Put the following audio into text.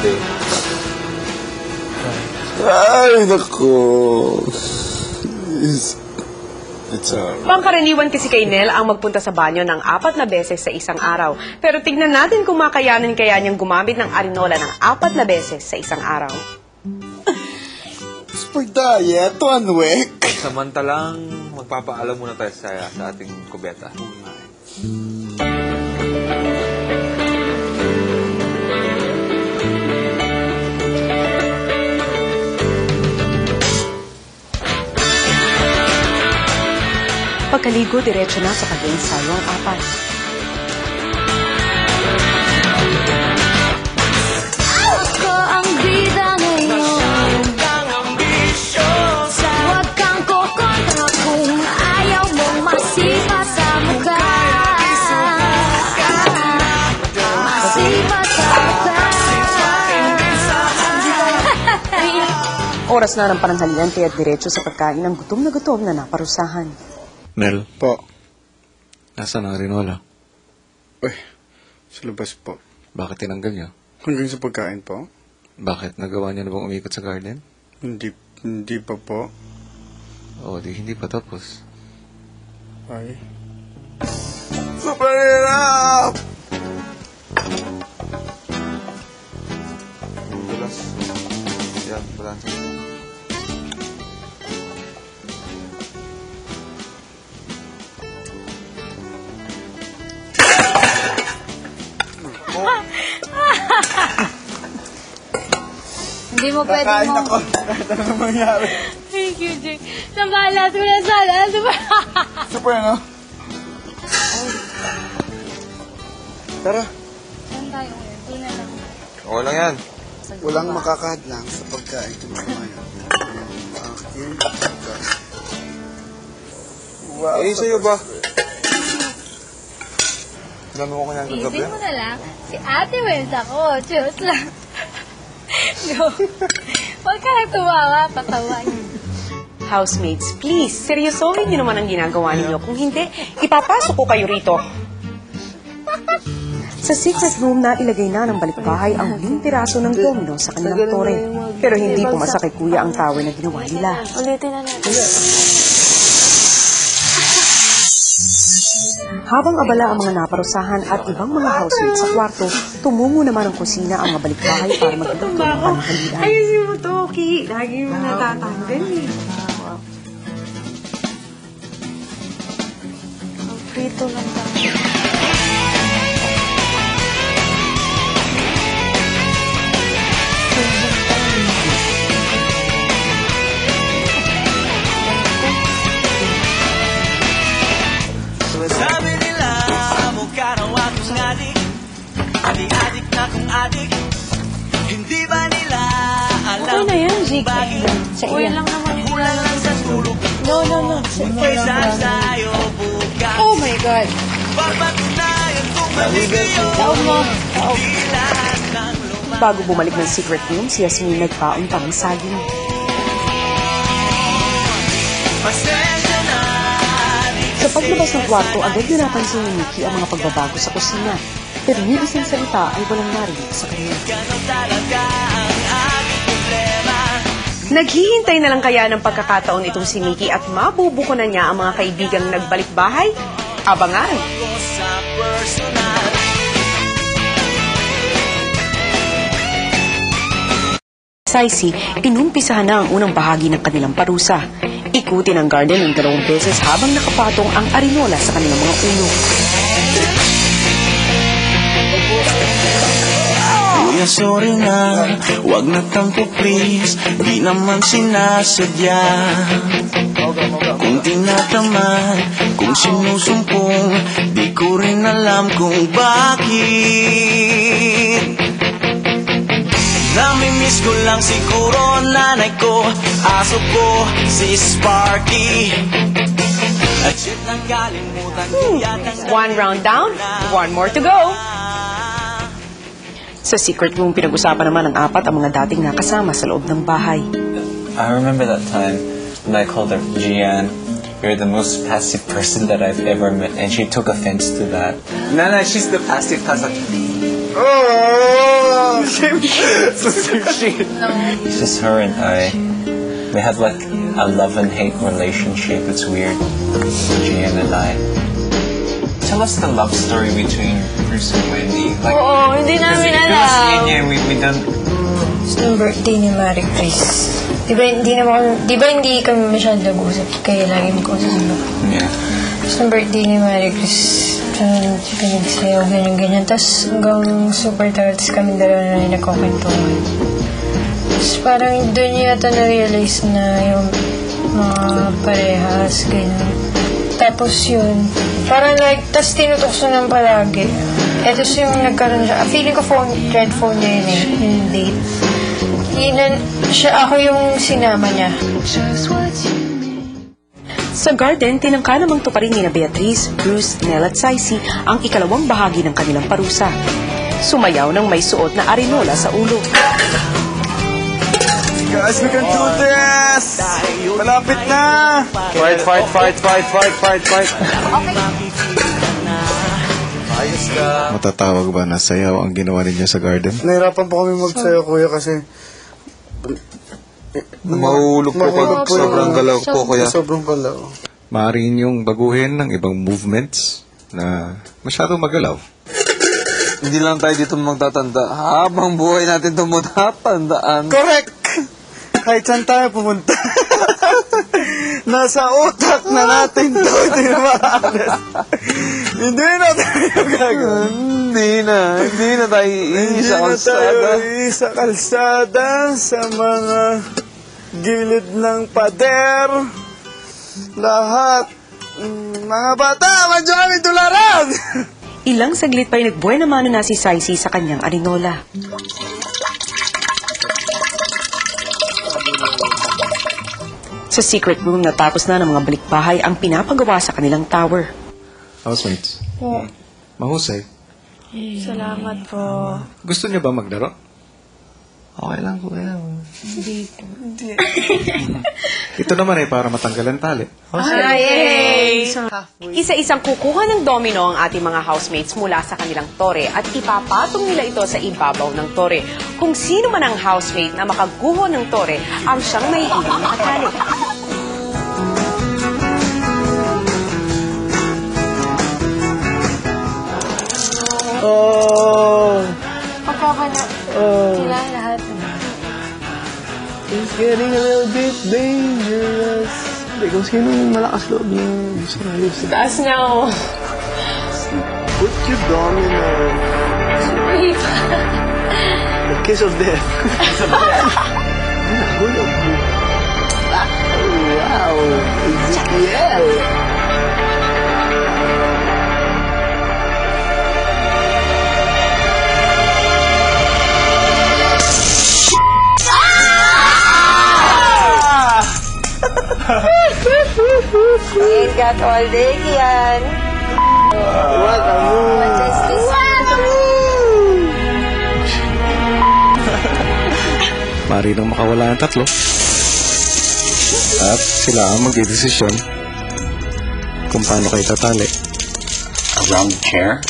birthday. Ay, naku. It's Pangkaraniwan kasi kay Nel ang magpunta sa banyo ng 4 na beses sa isang araw. Pero tignan natin kung makayanin kaya niyang gumamit ng arinola ng 4 na beses sa isang araw. It's for diet, 1 week. Samantalang magpapaalam muna tayo sa ating kubeta. Pagkaligo, diretso na sa pag-iensayo ang 4. Ako ang bida ngayon. Huwag kang kukontra kung ayaw mong masipa sa mukha. Masipa sa mukha. Oras na ng pananghalian kaya diretso sa pagkain ng gutom na naparusahan. Nel, Po. nasaan ang arinola? Uy, sa labas po. Bakit tinanggal niya? Hanggang sa pagkain po? Bakit? Nagawa niya na bang umikot sa garden? Hindi pa po. O, hindi pa tapos. Ay. Super hirap! Bulas. Yan, balance. Hindi mo pwede Kakain mo. ako. Ano na mangyari? Thank you, Jake. Nabalat mo na sana. Super, ano? Tara. Saan tayo ngayon? Doon na lang. Okay lang yan. Walang makakadlang sa pagkain ko mamaya. Akin. Wow. Eh, sa'yo ba? Dami mo kanyang Isip kagabi? mo na lang. Si Ate Wens ako. Cheers lang. Go. Huwag ka lang tumawa. Patawa niyo. Housemates, please, seryosohin niyo naman ang ginagawa ninyo. Kung hindi, ipapasok ko kayo rito. Sa secret room na ilagay na ng balikbahay ang 10 piraso ng domino sa kanilang tore. Pero hindi pumasa kay Kuya ang tower na ginawa nila. Ulitin na natin. Habang abala ang mga naparusahan at ibang mga housemates sa kwarto, tumungo naman ang kusina ang mabalikbahay para magluto ng panghalian. Ayusin mo to, Ki. Lagi mo natatanggal eh. Prito lang tayo. Sabi nila, mukha raw akong adik. Adik-adik na kung adik. Hindi ba nila alam? Okay na yan, Zeke. Sa Uy, iyan. lang naman kulang lang sa tulog. No. Kaysa sa'yo bukas. Oh my God. Papatunayan kung maligayo. Taon mo. Di lahat ng lumang. Bago bumalik ng secret room, si Yasmin nagpaon pang saging. Pasensya na. Sa paglabas ng kwarto, agad na napansin ni Mickey ang mga pagbabago sa kusina. Pero ni isang salita ay walang narinig sa kanya. Ganon talaga ang aking problema. Naghihintay na lang kaya ng pagkakataon itong si Mickey at mabubuko na niya ang mga kaibigang nagbalik bahay? Abangan! Ko sa personal. Saisi, inumpisahan na ang unang bahagi ng kanilang parusa. Ikutin ang garden ng 2 beses habang nakapatong ang arinola sa kanilang mga ulo. Kuya, sorry na, wag na tampo please. Di naman sinasadya. Kung tinatamad, kung sinusumpong, di ko rin alam kung bakit. Namimiss ko lang siguro nanay ko, aso ko, si Sparky. At shit nang kalimutan ko yatang 1 round down, 1 more to go. Sa secret room, pinag-usapan naman ng 4 ang mga dating nakasama sa loob ng bahay. I remember that time when I called her Gian. You're the most passive person that I've ever met, and she took offense to that. Nana, she's the passive person. Oh! It's just her and I. We have like a love and hate relationship. It's weird. Gian and I. Tell us the love story between Bruce and Wendy. Like, Oo, hindi namin it was alam. yun, we don't. Gusto ng birthday ni Marie Chris. Di ba hindi kami masyado nag-usap kaya lagi mag-usap sila. Yeah. Gusto ng birthday ni Marie Chris. Pinagsayaw, ganyan-ganyan. Tapos hanggang super tired kami dalawa na nagkukwentuhan. Tapos parang doon yata na-realize na yung mga parehas, ganyan. Tapos yun, parang like, tapos tinutokso ng palagi. Eto yung nagkaroon siya. Feeling ko red phone niya yun eh, yung date. Ako yung sinama niya. Sa garden, tinangka namang tuparin ni na Beatrice, Bruce, Nell at Saisi ang ikalawang bahagi ng kanilang parusa. Sumayaw ng may suot na arinola sa ulo. Guys, we can do this! Malapit na! Fight. Matatawag ba na sayaw ang ginawa ninyo sa garden? Nahirapan po kami magsayo, kuya, kasi Mahulog po pag sobrang galaw po, kuya. sobrang galaw. Maaari ninyong baguhin ng ibang movements na masyadong magalaw. Hindi lang tayo dito magtatanda. Habang buhay natin ito matatandaan. Correct! Kahit saan tayo pumunta. Nasa utak na natin to. Hindi na maalas. Hindi na tayo gagawin. Hindi na tayo iisa kalsada. Sa kalsada, sa mga gilid ng pader. Lahat. Mga bata, madyo kami tularan! Ilang saglit pa'y nagbuena mano na si Saisi sa kanyang arinola. Sa secret room, natapos na ng mga balikbahay ang pinapagawa sa kanilang tower. Housemates? Mahusay. Salamat po. Gusto niyo ba maglaro? Okay lang, kuya. Ito naman ay para matanggalan tali. Yay! Isa-isang kukuha ng domino ang ating mga housemates mula sa kanilang tore at ipapatong nila ito sa ibabaw ng tore. Kung sino man ang housemate na makaguho ng tore, ang siyang may ilang nakatali. Oh! Sila lahat. It's getting a little bit dangerous. Hindi, kung sino yung malakas loob niya gusto na live sa Taas na ako. Put your domino. The kiss of death. Nahulog mo. Oh, wow. Ezekiel. Ain't got all day yan. What a move. What is this? Maaari nang makawala ng tatlo. At sila ang magdidesisyon kung paano kayo tatali. Around the chair?